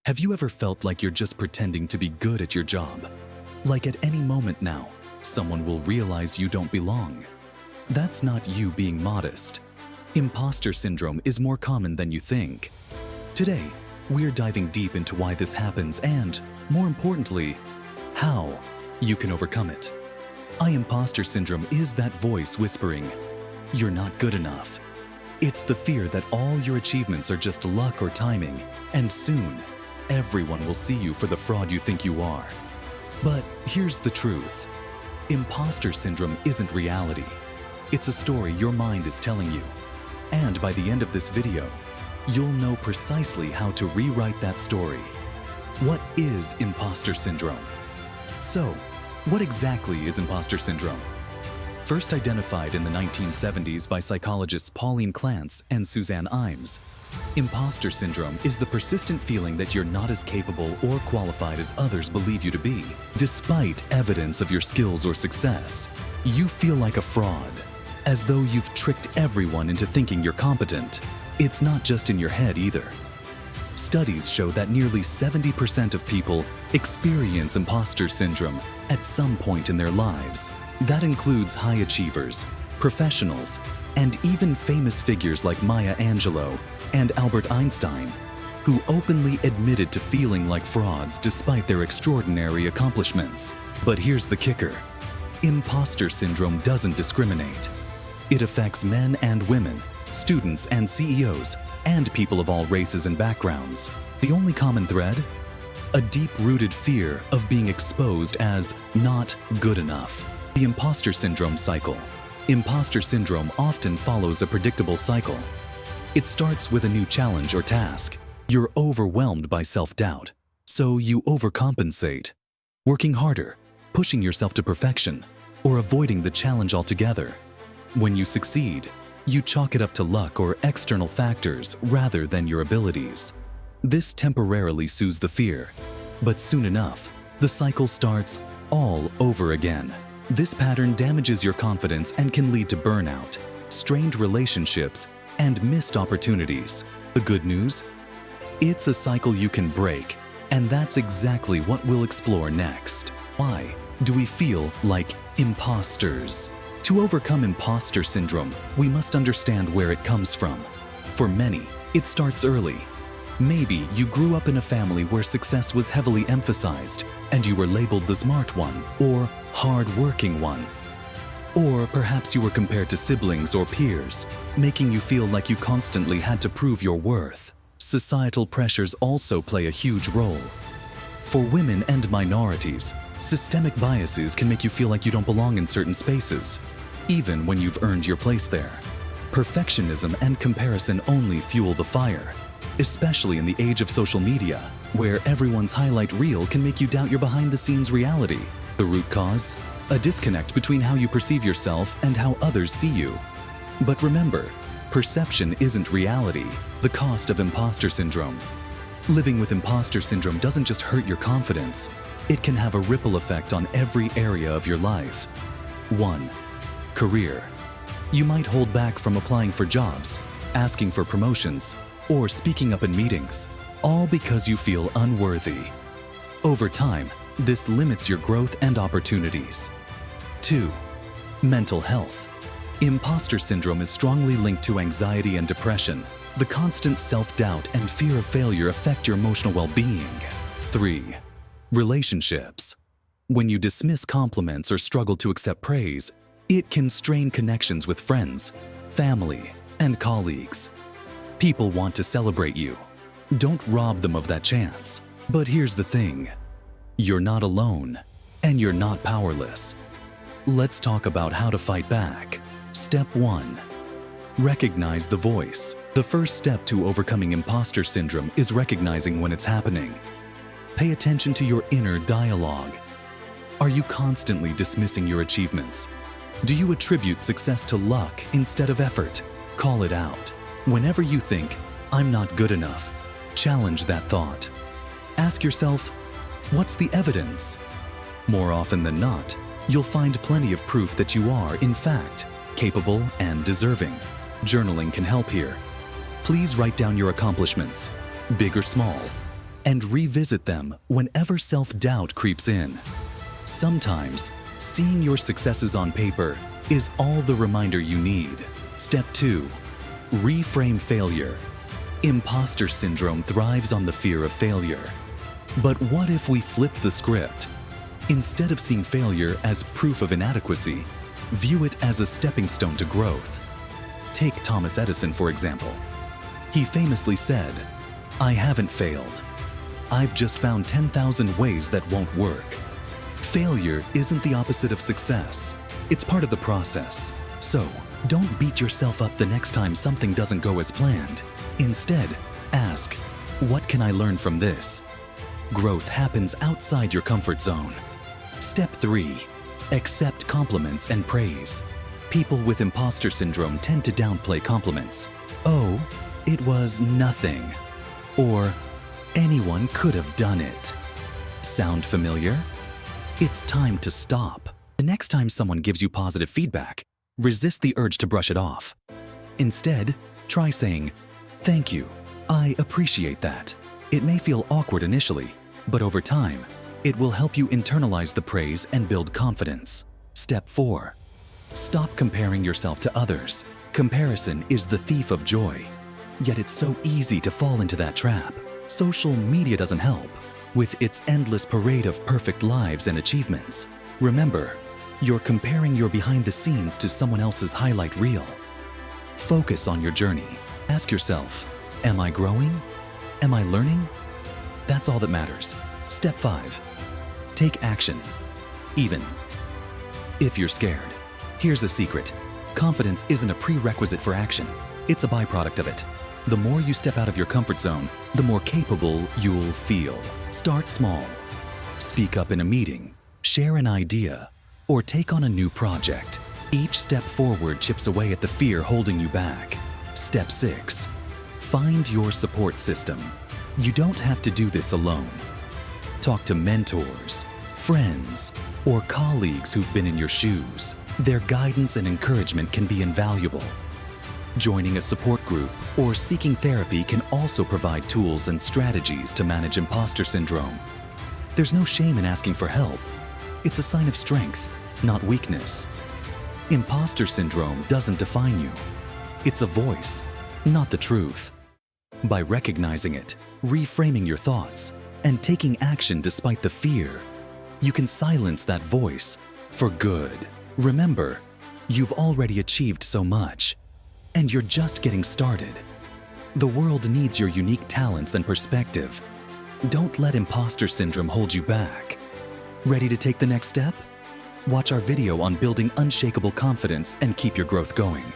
Have you ever felt like you're just pretending to be good at your job? Like at any moment now, someone will realize you don't belong. That's not you being modest. Impostor syndrome is more common than you think. Today, we're diving deep into why this happens and, more importantly, how you can overcome it. Impostor syndrome is that voice whispering, "You're not good enough." It's the fear that all your achievements are just luck or timing, and soon, everyone will see you for the fraud you think you are. But here's the truth. Impostor syndrome isn't reality. It's a story your mind is telling you. And by the end of this video, you'll know precisely how to rewrite that story. What is impostor syndrome? So, what exactly is impostor syndrome? First identified in the 1970s by psychologists Pauline Clance and Suzanne Imes, impostor syndrome is the persistent feeling that you're not as capable or qualified as others believe you to be. Despite evidence of your skills or success, you feel like a fraud, as though you've tricked everyone into thinking you're competent. It's not just in your head either. Studies show that nearly 70% of people experience imposter syndrome at some point in their lives. That includes high achievers, professionals, and even famous figures like Maya Angelou and Albert Einstein, who openly admitted to feeling like frauds despite their extraordinary accomplishments. But here's the kicker. Imposter syndrome doesn't discriminate. It affects men and women, students and CEOs, and people of all races and backgrounds. The only common thread? A deep-rooted fear of being exposed as not good enough. The imposter syndrome cycle. Imposter syndrome often follows a predictable cycle. It starts with a new challenge or task. You're overwhelmed by self-doubt, so you overcompensate, working harder, pushing yourself to perfection, or avoiding the challenge altogether. When you succeed, you chalk it up to luck or external factors rather than your abilities. This temporarily soothes the fear, but soon enough, the cycle starts all over again. This pattern damages your confidence and can lead to burnout, strained relationships, and missed opportunities. The good news? It's a cycle you can break, and that's exactly what we'll explore next. Why do we feel like imposters? To overcome imposter syndrome, we must understand where it comes from. For many, it starts early. Maybe you grew up in a family where success was heavily emphasized, and you were labeled the smart one or hard-working one. Or perhaps you were compared to siblings or peers, making you feel like you constantly had to prove your worth. Societal pressures also play a huge role. For women and minorities, systemic biases can make you feel like you don't belong in certain spaces, even when you've earned your place there. Perfectionism and comparison only fuel the fire, especially in the age of social media, where everyone's highlight reel can make you doubt your behind-the-scenes reality. The root cause? A disconnect between how you perceive yourself and how others see you. But remember, perception isn't reality. The cost of imposter syndrome. Living with imposter syndrome doesn't just hurt your confidence, it can have a ripple effect on every area of your life. 1. Career. You might hold back from applying for jobs, asking for promotions, or speaking up in meetings, all because you feel unworthy. Over time, this limits your growth and opportunities. 2. Mental health. Imposter syndrome is strongly linked to anxiety and depression. The constant self-doubt and fear of failure affect your emotional well-being. 3. Relationships. When you dismiss compliments or struggle to accept praise, it can strain connections with friends, family, and colleagues. People want to celebrate you. Don't rob them of that chance. But here's the thing. You're not alone, and you're not powerless. Let's talk about how to fight back. Step 1. Recognize the voice. The first step to overcoming imposter syndrome is recognizing when it's happening. Pay attention to your inner dialogue. Are you constantly dismissing your achievements? Do you attribute success to luck instead of effort? Call it out. Whenever you think, "I'm not good enough," challenge that thought. Ask yourself, what's the evidence? More often than not, you'll find plenty of proof that you are, in fact, capable and deserving. Journaling can help here. Please write down your accomplishments, big or small, and revisit them whenever self-doubt creeps in. Sometimes, seeing your successes on paper is all the reminder you need. Step 2. Reframe failure. Impostor syndrome thrives on the fear of failure. But what if we flip the script? Instead of seeing failure as proof of inadequacy, view it as a stepping stone to growth. Take Thomas Edison, for example. He famously said, "I haven't failed. I've just found 10,000 ways that won't work." Failure isn't the opposite of success. It's part of the process. So, don't beat yourself up the next time something doesn't go as planned. Instead, ask, what can I learn from this? Growth happens outside your comfort zone. Step 3. Accept compliments and praise. People with imposter syndrome tend to downplay compliments. "Oh, it was nothing." Or, "Anyone could have done it." Sound familiar? It's time to stop. The next time someone gives you positive feedback, resist the urge to brush it off. Instead, try saying, "Thank you. I appreciate that." It may feel awkward initially, but over time, it will help you internalize the praise and build confidence. Step 4. Stop comparing yourself to others. Comparison is the thief of joy. Yet it's so easy to fall into that trap. Social media doesn't help, with its endless parade of perfect lives and achievements. Remember, you're comparing your behind the scenes to someone else's highlight reel. Focus on your journey. Ask yourself, am I growing? Am I learning? That's all that matters. Step 5. Take action, even if you're scared. Here's a secret. Confidence isn't a prerequisite for action. It's a byproduct of it. The more you step out of your comfort zone, the more capable you'll feel. Start small. Speak up in a meeting, share an idea, or take on a new project. Each step forward chips away at the fear holding you back. Step 6. Find your support system. You don't have to do this alone. Talk to mentors, friends, or colleagues who've been in your shoes. Their guidance and encouragement can be invaluable. Joining a support group or seeking therapy can also provide tools and strategies to manage imposter syndrome. There's no shame in asking for help. It's a sign of strength, not weakness. Imposter syndrome doesn't define you. It's a voice, not the truth. By recognizing it, reframing your thoughts, and taking action despite the fear, you can silence that voice for good. Remember, you've already achieved so much, and you're just getting started. The world needs your unique talents and perspective. Don't let imposter syndrome hold you back. Ready to take the next step? Watch our video on building unshakable confidence and keep your growth going.